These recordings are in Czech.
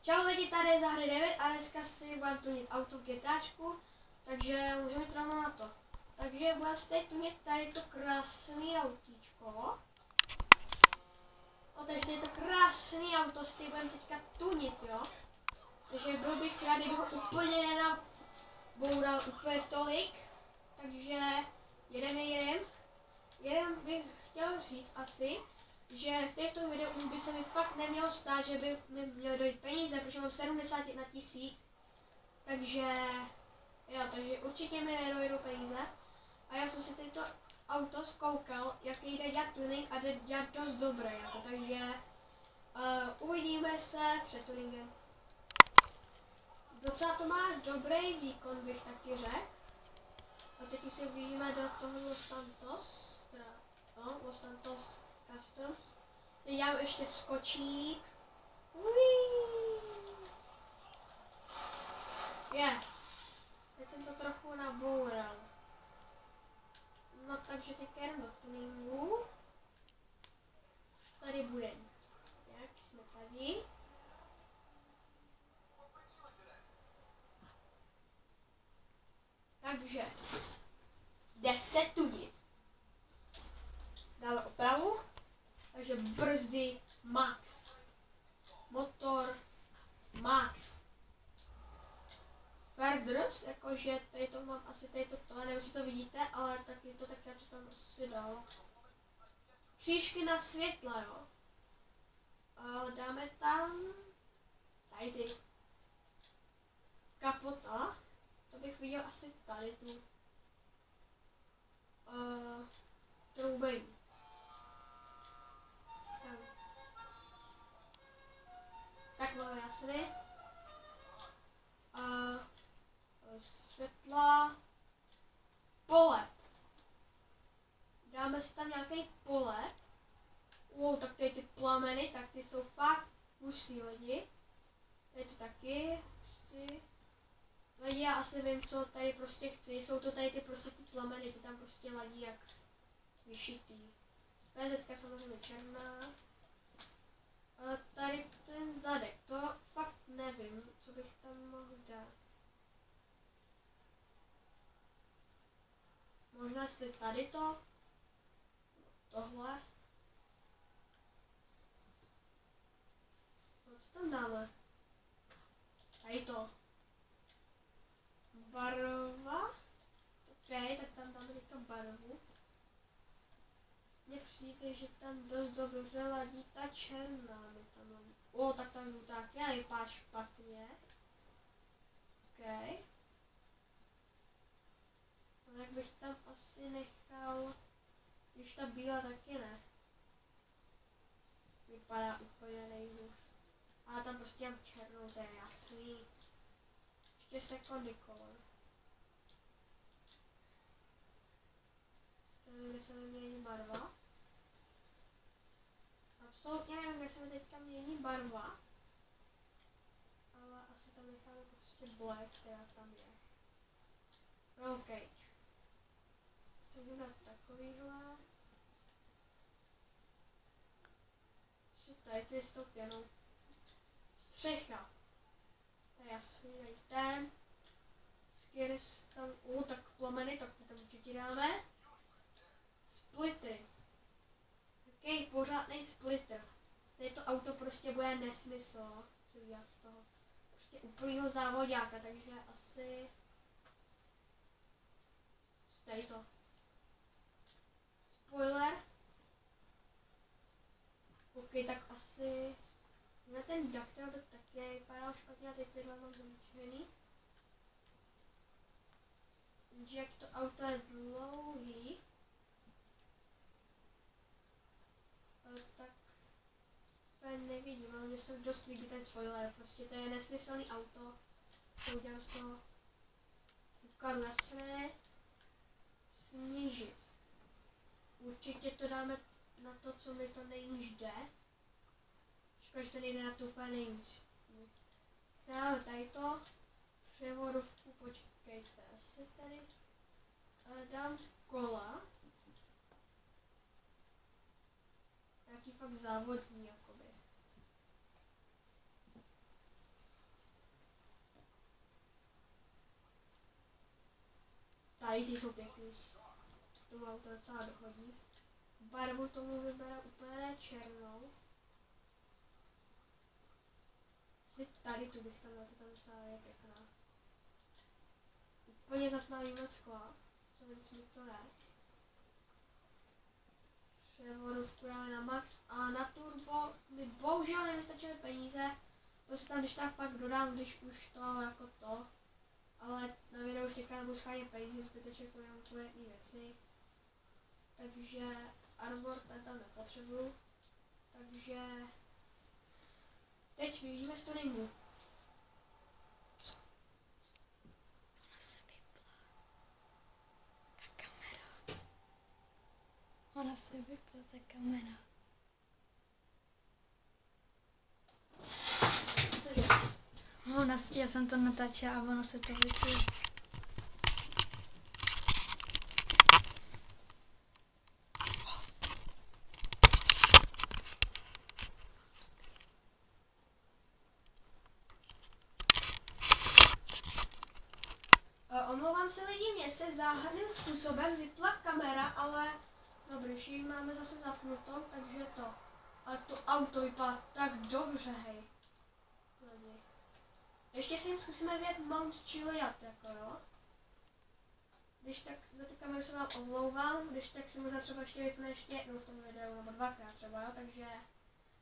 Čau lidi, tady je Zahry 9 a dneska si budeme tunit auto v GTAčku, takže můžeme jít rovnou na to. Takže budeme si teď tunit tady to krásný autíčko. Takže je to krásný auto, si budeme teďka tunit, jo. Takže byl bych rád, kdyby ho úplně nenaboural úplně tolik. Takže jedem bych chtěl říct asi, že v těchto videu by se mi fakt nemělo stát, že by mi měly dojít peníze, protože mám 71 000. Takže určitě mi nedojdou peníze. A já jsem si tento auto zkoukal, jaký jde dělat tuning a jde dělat dost dobré, jako, takže uvidíme se před tuningem. Docela to má dobrý výkon, bych taky řekl. A teď si uvidíme do toho Los Santos Customs. Teď dám ještě skočík. Teď jsem to trochu naboural. No takže teď jdem do tuningu. Tady budeme. Tak jsme tady. Takže jde se tunit. Dáme opravu. Takže brzdy max. Motor max. Fenders, jakože tady to mám asi tady to, nevím, jestli to vidíte, ale taky to tak já to tam asi dal. Křížky na světla, jo. Dáme tam tady ty. Kapota. To bych viděl asi tady tu. Troubení. Tak máme jasný. Světla. Polep. Dáme si tam nějaký polep. Tak tady ty plameny, tak ty jsou fakt hustý lidi. Tady to taky. Lidi, já asi vím, co tady prostě chci. Jsou to tady ty prostě ty plameny, ty tam prostě ladí jak vyšitý. PZka samozřejmě černá. Tady ten zadek, to fakt nevím, co bych tam mohl dát. Možná jestli tady to, tohle. No co tam dáme? Tady to. Barva. Ok, tak tam dáme teďka barvu. Mně přijde, že tam dost dobře ladí ta černá. Tak ta žlutá taky nevypadá špatně. Ok. No jak bych tam asi nechal, když ta bílá taky ne. Vypadá úplně nejhůř. Ale tam prostě mám černou, to je jasný. Ještě second color. Chceme, kde se mi mění barva. Absolutně nevím, kde se mi teďka mění barva. Ale asi tam necháme prostě black, která tam je. Roll cage. To budu dát takovýhle. Tady ty s tou pěnou. Střecha. To je jasný, tady ten. Skirys tam, tak plameny, tak ty tam určitě dáme. Splittery. Takový pořádný splitter. Tady to auto prostě bude nesmysl, co dělat z toho. Prostě úplnýho závodáka, takže asi tady to. Spoiler. Ok, tak asi na ten ducktail to taky vypadá špatně a teď tyhle mám zamčený. Jenže jak to auto je dlouhý, tak to nevidím, ale mě se dost líbí ten spoiler, prostě to je nesmyslný auto, to udělám z toho ukadu jasné, snížit. Určitě to dáme na to, co mi to nejníž jde. Škoda, že to nejde na to úplně nejníž. Dáme tady to, převodovku, počkejte, asi tady dám kola. Taký fakt závodní, jakoby. A i ty jsou pěkný. Tomu auto docela dochodí. Barvu tomu vyberám úplně černou. Asi tady tu bych tam dal, to tam docela je pěkná. Úplně zatmavíme skla, co víc mi to ne. Převodovku dáme na max a na turbo mi bohužel nevystačily peníze. To si tam když tak pak dodám, když už to jako to. Ale na videu už teďka nebudu schánět peníze, zbytečně jenom kvůli jedné věci. Takže armor tam nepotřebuju. Takže teď využijeme storingu. Ona se vypla ta kamera. Já jsem to natáčela a ono se to vyplo. Omlouvám se lidi, mě se záhadným způsobem vypla kamera, ale dobrý, všichni máme zase zapnutou, takže to. A to auto vypadá tak dobře, hej. Lidi. Ještě si jim zkusíme vyjet Mount Chiliad, jako jo. Když tak za tu kameru se vám omlouvám, když tak si možná třeba ještě vypne ještě jednou v tom videu, nebo dvakrát třeba, jo, takže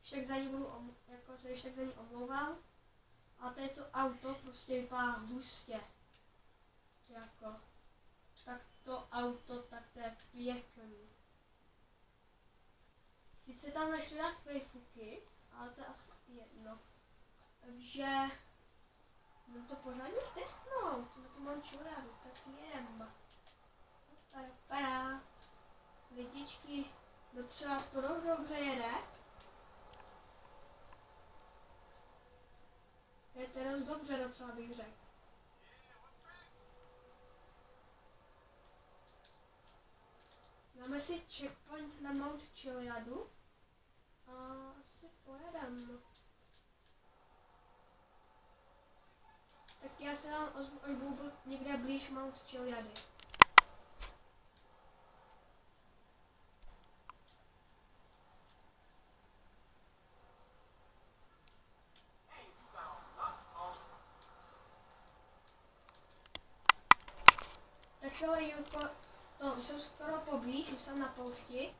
když tak za ní budu, jako se když tak za ní omlouvám. A tady to auto prostě vypadá hustě. Jako, tak to auto, tak to je pěkný. Sice tam nešli dát fejfuky, ale to je asi jedno. Takže můžu to pořádně testnout, na to mám čurádu, tak jem. Para. Lidičky, docela to dobře jede. Je to dost dobře docela, bych řekl. Dáme si checkpoint na Mount Chiliadu a asi pojedeme. Tak já se vám ozvu, až budu někde blíž Mount Chiliady. Takhle Julko, už jsem skoro poblíž, už jsem na poušti.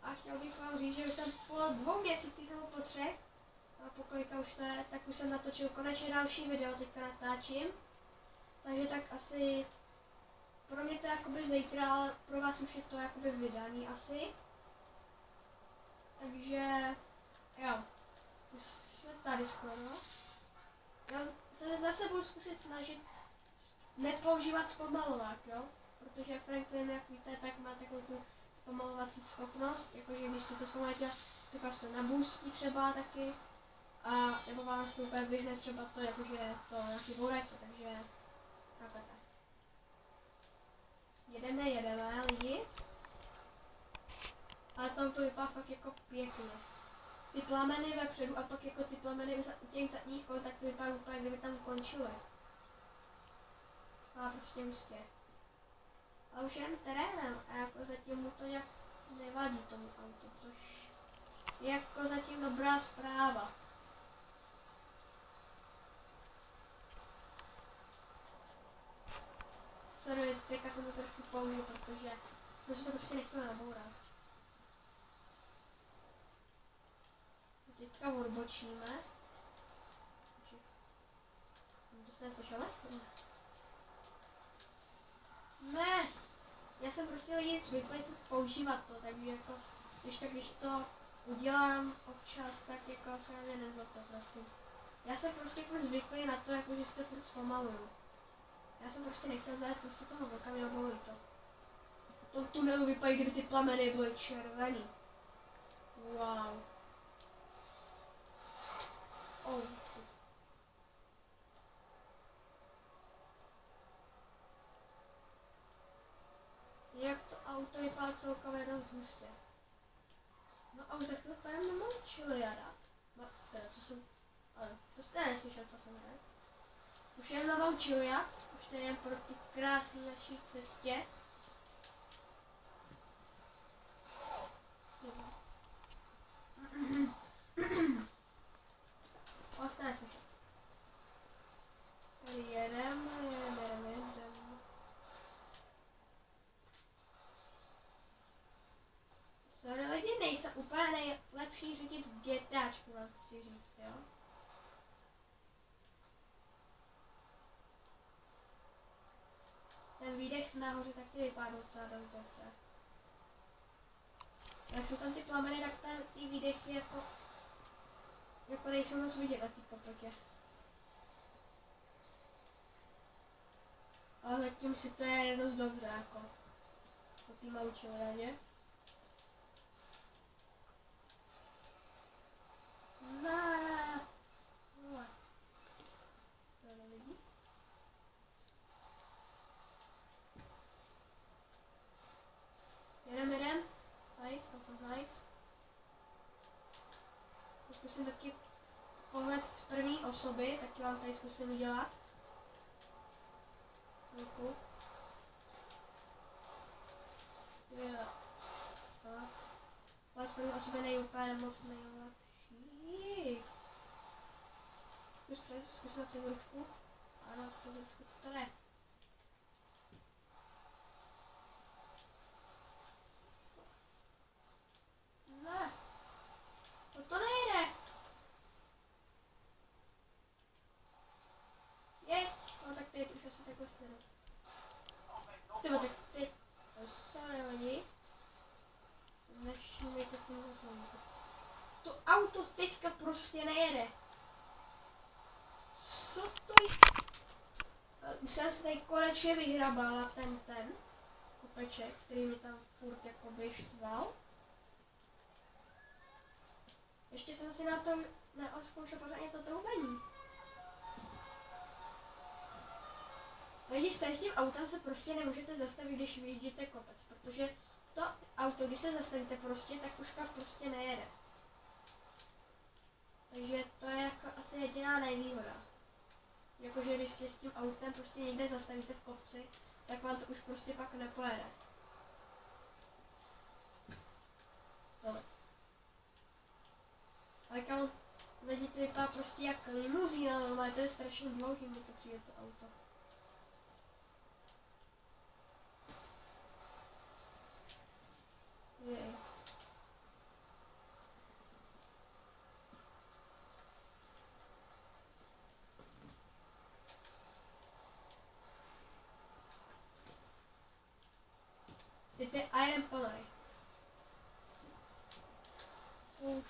A chtěl bych vám říct, že už jsem po 2 měsících nebo po 3, a po kolika už to je, tak už jsem natočil konečně další video, teďka natáčím. Takže tak asi, pro mě to je jakoby zítra, ale pro vás už je to jakoby vydaný asi. Takže, jo, už jsme tady skoro. Já se zase budu zkusit snažit nepoužívat zpomalovák, jo? Protože Franklin, jak víte, tak má takovou tu zpomalovací schopnost, jakože když si to zpomalíte, tak vás to nabustí třeba taky, a nebo vás to úplně vyhne třeba to, jakože to nějaký bouračce, takže chápete. Jedeme lidi, ale tam to vypadá fakt jako pěkně. Ty plameny vepředu a pak jako ty plameny u těch zadních kol, tak to vypadá úplně, kdyby tam končily. A prostě hustě. A už jen terénem a jako zatím mu to nějak nevadí tomu autu, což je jako zatím dobrá zpráva. Sorry, teďka jsem to trošku použil, protože se to prostě nechtělo nabourat. Teďka odbočíme. To jste neslyšeli? Ne, já jsem prostě lidi zvyklý používat to, takže jako, když to udělám občas, tak jako se na mě nezlobte, prosím. Já jsem prostě furt zvyklý na to, jako, že si to furt zpomaluju. Já jsem prostě nechtěl zajet prostě toho vlka, mě bolí to. To tunelu vypadá, kdyby ty plameny byly červený. Wow. Oh. Jak to auto vypadá celkově dost hustě. No a už za chvíli půjdeme na Mount Chiliada. No, teda, co jsem... Ale, to jste neslyšel, co jsem řekl. Už jen naučil jet, už to jen pro ty krásné naší cestě. Ostane se to. Tady jedeme. Sorry lidi, nejsem úplně nejlepší řídit v GTAčku, vám chci říct, jo. Ten výdech nahoře taky vypadá docela dost dobře. Jak jsou tam ty plameny, tak ty výdechy jako nejsou moc vidět na té kopotě. Ale zatím si to je dost dobře, jako po té maučilradě. Ne. Tady lidi. Jedem. Nice, to jsem nice. Zkusím taky pohled z první osoby, taky vám tady zkusím udělat. Děkuju. Ale z první osoby nejde úplně moc nejlepší. Zkus na přes ručku. Ano, přes ručku to ne. Ne. To nejde. Je. No tak teď už asi takhle sledu. Tyvo, tak teď. Sorry lidi. Nešumejte s tím zasloužit. To auto teďka prostě nejede. Co to je? Už jsem se tady konečně vyhrabala ten kopeček, který mi tam furt jakoby štval. Ještě jsem si na tom neoskoušel pořádně to troubení. Lidi, s tím autem se prostě nemůžete zastavit, když vyjíždíte kopec, protože to auto, když se zastavíte prostě, tak už pak prostě nejede. Takže to je jako asi jediná nevýhoda. Jakože když s tím autem prostě někde zastavíte v kopci, tak vám to už prostě pak nepojede. Tohle. Ale kam lidi, to vypadá prostě jak limuzína, normálně to je strašně dlouhý, mi to přijde to auto. Jej. Teď je Iron plnej. Už.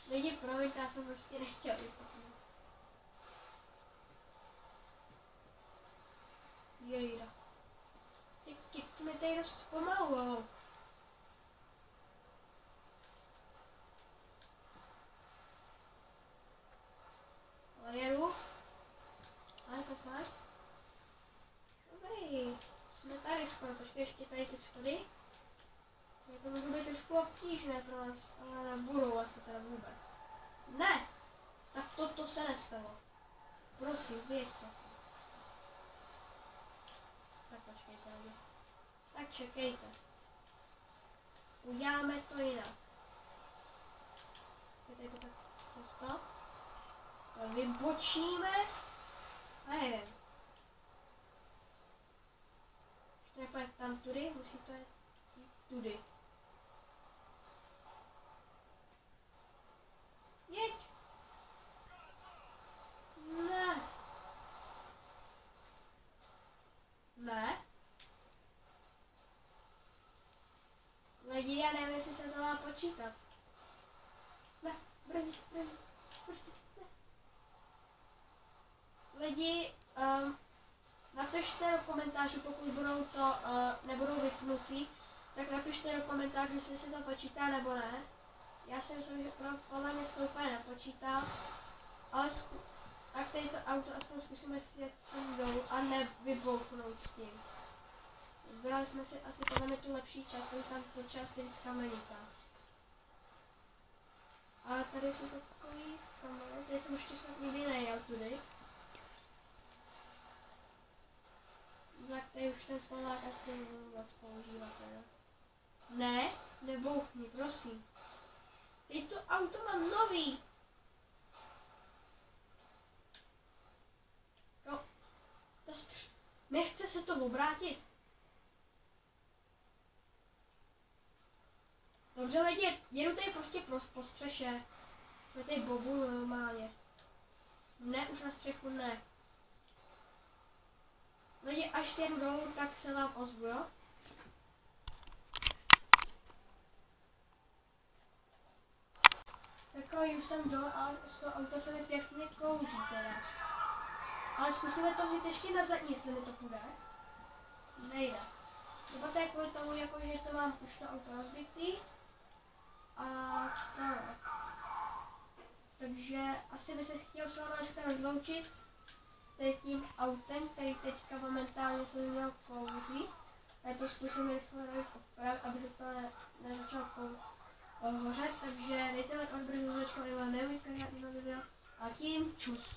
Lidi, promiňte, já jsem prostě nechtěl vypadnout. Jejda. Ty kytky mi tady dost pomalu. Ale jedu. Nice. Dobrý. Jsme tady skoro, počkej ještě tady ty schody. To může být trošku obtížné pro nás, ale nebudou asi teda vůbec. Ne! Tak to se nestalo. Prosím, věď to. Tak počkejte, lidi. Tak čekejte. Uděláme to jinak. Tady to tak pusto. To vybočíme a jedem. Ještě nepojď tam tudy, musí to jít tudy. Jeď! Ne! Ne? Lidi, já nevím, jestli se to má počítat. Ne, brzdí, prostě ne. Lidi, napište do komentářů, pokud budou to, nebudou vypnutý, tak napište do komentářů, jestli se to počítá nebo ne. Já si myslím, že podle mě se to úplně nepočítá, ale tak tady to auto aspoň zkusíme sjet s tím dolů a nevybouchnout s tím. Vybrali jsme si asi podle mě tu lepší část, protože tam ta část je víc kamenitá. Ale tady jsou takový kameny, tady jsem ještě snad nikdy nejel tudy. Tady už ten spolák asi moc používáte, ne? Ne, nebouchni, prosím. Teď to auto mám nový. No, nechce se to obrátit. Dobře lidi, jedu tady prostě po střeše. Je tady bobu normálně. Ne, už na střechu ne. Lidi, až si jedu dolů, tak se vám ozvu, jo? Takový už jsem dole a z toho auta se mi pěkně kouří teda. Ale zkusíme to vzít ještě na zadní, jestli mi to půjde. Nejde. Nebo to je kvůli tomu, jako, že to mám už to auto rozbitý. A to ne. Takže asi by se chtěl s vámi dneska rozloučit s tím autem, který teďka momentálně se měl kouří. A já to zkusím rychle opravit, aby se z toho nezačalo hořet. Takže dejte like, odběr, zvětška, neuvítka žádný video. A tím čus.